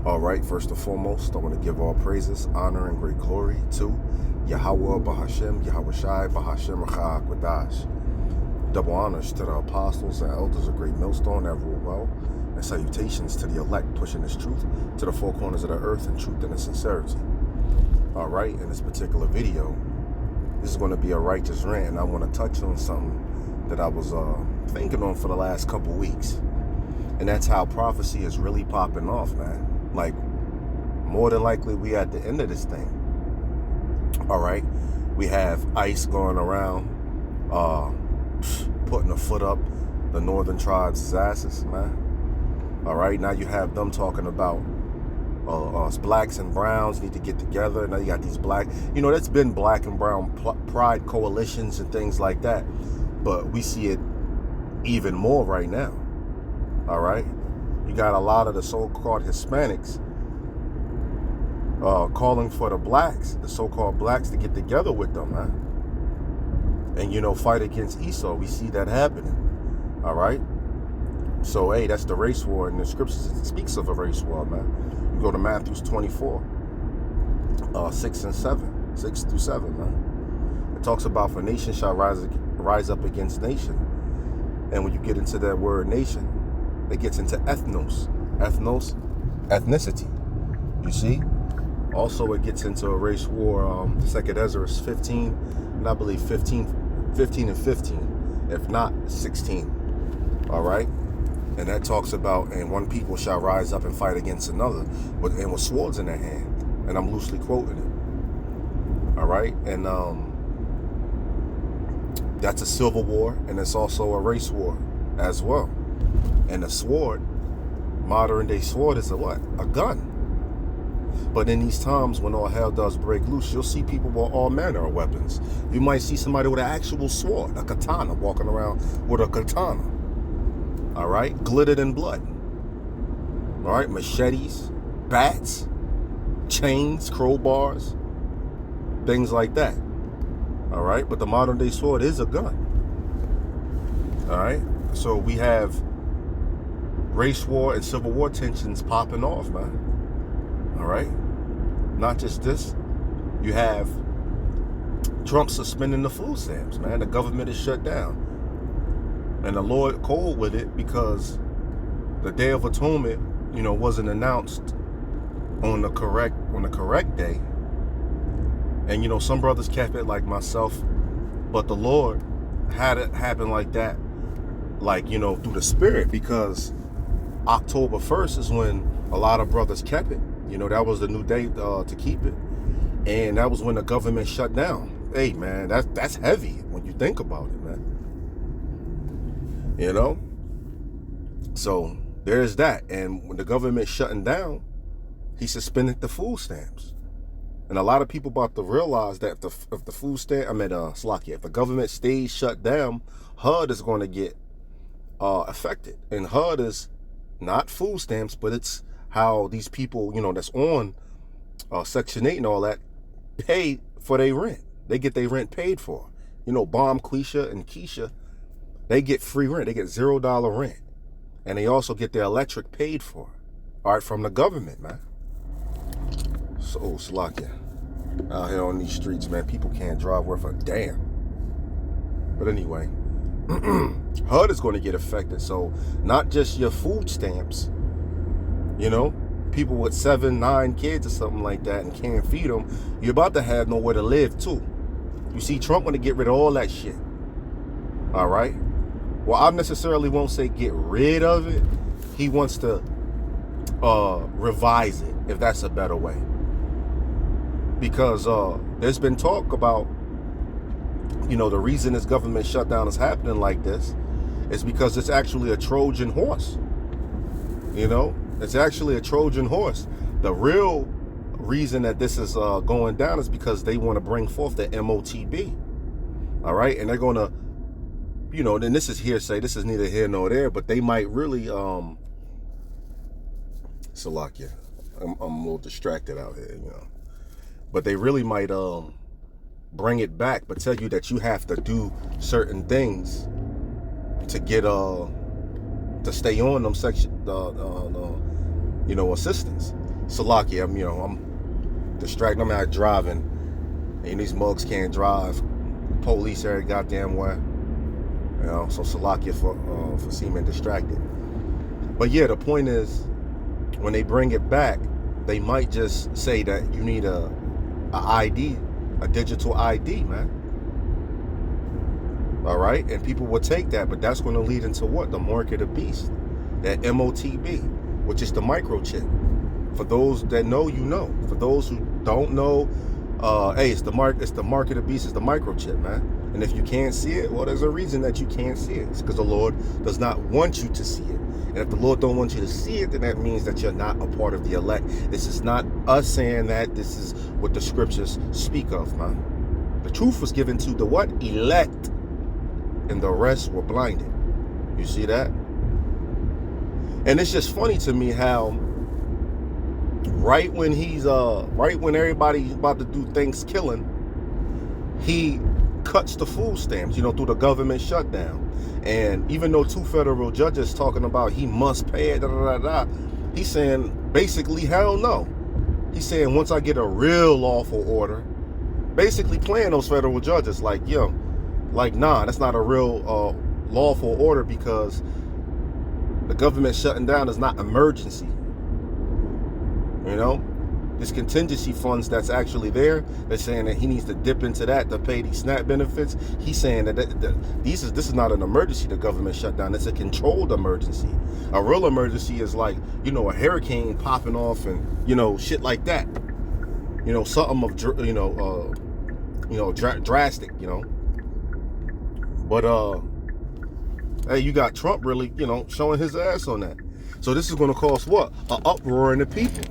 All right, first and foremost, I want to give all praises, honor, and great glory to Yahweh Bahashem, Yahweh Shai, Bahashem Rachah Quadash. Double honors to the apostles and elders of Great Millstone that rule well, and salutations to the elect pushing this truth to the four corners of the earth in truth and in sincerity. All right, in this particular video, this is going to be a righteous rant, and I want to touch on something that I was thinking on for the last couple weeks. And that's how prophecy is really popping off, man. Like, more than likely, we at the end of this thing. All right, we have ICE going around, putting a foot up the northern tribes' asses, man. All right, now you have them talking about us blacks and browns need to get together. Now you got these black, that's been black and brown pride coalitions and things like that, but we see it even more right now. All right, you got a lot of the so-called Hispanics calling for the so-called blacks, to get together with them, man, and fight against Esau. We see that happening. All right, so hey, that's the race war, and the scriptures speaks of a race war, man. You go to Matthew 24, 6 through 7, man. It talks about, for nation shall rise up against nation, and when you get into that word nation, it gets into ethnos, ethnicity. You see? Also, it gets into a race war. Second Ezra 15, and I believe 15 and 15, if not 16. All right? And that talks about, and one people shall rise up and fight against another, and with swords in their hand. And I'm loosely quoting it. All right? And that's a civil war, and it's also a race war as well. And the sword, modern day sword, is a what? A gun. But in these times when all hell does break loose, you'll see people with all manner of weapons. You might see somebody with an actual sword, a katana, walking around with a katana. All right? Glittered in blood. All right? Machetes, bats, chains, crowbars, things like that. All right? But the modern day sword is a gun. All right? So we have race war and civil war tensions popping off, man. All right? Not just this. You have Trump suspending the food stamps, man. The government is shut down. And the Lord cold with it because the Day of Atonement, wasn't announced on the correct day. And some brothers kept it like myself, but the Lord had it happen like that, through the Spirit, because October 1st is when a lot of brothers kept it. That was the new day to keep it. And that was when the government shut down. Hey, man, that's heavy when you think about it, man. So there's that. And when the government shutting down, he suspended the food stamps. And a lot of people about to realize that if the food stamp, if the government stays shut down, HUD is going to get affected. And HUD is not food stamps, but it's how these people, that's on Section 8 and all that, pay for their rent. They get their rent paid for. Bomb, Quisha, and Keisha, they get free rent. They get $0 rent. And they also get their electric paid for. All right, from the government, man. So, Slakia, out here on these streets, man, people can't drive worth a damn. But anyway, HUD is going to get affected. So, not just your food stamps, people with 7, 9 kids or something like that and can't feed them, you're about to have nowhere to live too. You see, Trump want to get rid of all that shit. All right? Well, I necessarily won't say get rid of it. He wants to revise it, if that's a better way. Because there's been talk about, the reason this government shutdown is happening like this is because it's actually a Trojan horse. It's actually a Trojan horse. The real reason that this is going down is because they want to bring forth the MOTB. All right? And they're going to, then this is hearsay. This is neither here nor there, but they might really, Salakia, I'm a little distracted out here, But they really might bring it back, but tell you that you have to do certain things to get to stay on them section assistance. Salakia, I'm distracted. I'm out driving, and these mugs can't drive. Police every goddamn way. So Salakia for seeming distracted. But yeah, the point is, when they bring it back, they might just say that you need a ID, a digital ID, man. All right, and people will take that, but that's going to lead into what? The mark of the beast, that MOTB, which is the microchip. For those that know, you know. For those who don't know, hey, it's the mark of the beast, it's the microchip, man. And if you can't see it, well, there's a reason that you can't see it. It's because the Lord does not want you to see it. And if the Lord don't want you to see it, then that means that you're not a part of the elect. This is not us saying that. This is what the scriptures speak of, man. The truth was given to the what? Elect. And the rest were blinded. You see that? And it's just funny to me how right when everybody's about to do Thanksgiving, he cuts the food stamps, through the government shutdown. And even though 2 federal judges talking about he must pay it, he's saying basically hell no. He's saying once I get a real lawful order, basically playing those federal judges like, nah, that's not a real lawful order because the government shutting down is not emergency. This contingency funds that's actually there, they're saying that he needs to dip into that to pay these SNAP benefits. He's saying that this is not an emergency, the government shutdown. It's a controlled emergency. A real emergency is like, a hurricane popping off and, shit like that. Something of, drastic, But, hey, you got Trump really, showing his ass on that. So this is going to cause what? An uproar in the people.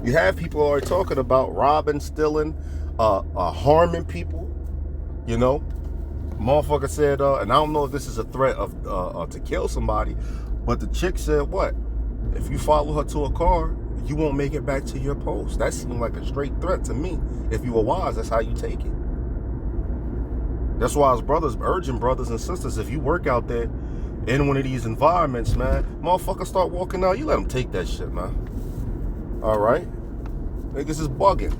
You have people already talking about robbing, stealing, harming people. Motherfucker said, and I don't know if this is a threat of to kill somebody, but the chick said what? If you follow her to a car, you won't make it back to your post. That seemed like a straight threat to me. If you were wise, that's how you take it. That's why as brothers, urging brothers and sisters, if you work out there in one of these environments, man, motherfuckers start walking out, you let them take that shit, man. All right? Niggas is bugging.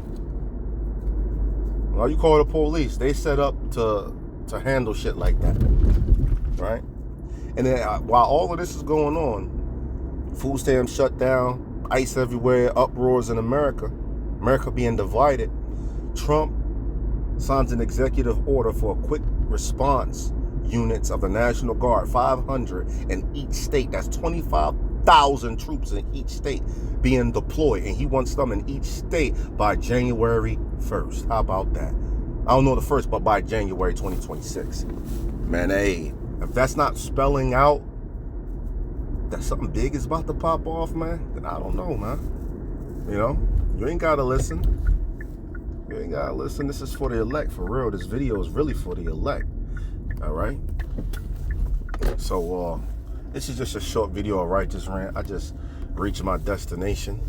Well, you call the police. They set up to handle shit like that. Right? And then while all of this is going on, food stamps shut down, ICE everywhere, uproars in America being divided, Trump signs an executive order for a quick response units of the National Guard, 500 in each state. That's 25,000 troops in each state being deployed, and he wants them in each state by January 1st. How about that? I don't know the first, but by January 2026. Man, hey, if that's not spelling out that something big is about to pop off, man, then I don't know, man. You ain't gotta listen. You ain't gotta listen. This is for the elect, for real. This video is really for the elect. All right? So, this is just a short video of Righteous Rant. I just reached my destination.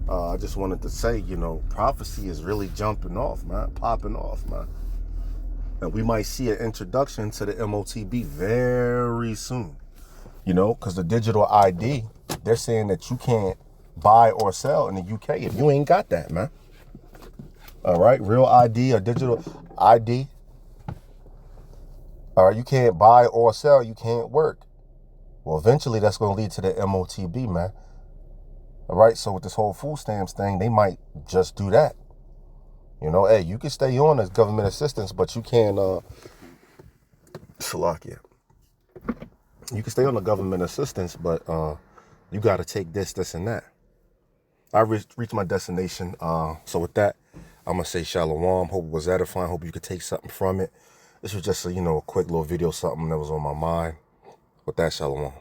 I just wanted to say, prophecy is really jumping off, man, popping off, man. And we might see an introduction to the MOTB very soon, because the digital ID, they're saying that you can't buy or sell in the UK if you ain't got that, man. All right, real ID or digital ID. All right, you can't buy or sell, you can't work. Well, eventually that's going to lead to the MOTB, man. All right, so with this whole food stamps thing, they might just do that. Hey, you can stay on as government assistance, but you can't, Salakia. You can stay on the government assistance, but you got to take this, and that. I reached my destination. So with that, I'm going to say shalom. Hope it was edifying. Hope you could take something from it. This was just a quick little video, something that was on my mind. With that, shalom.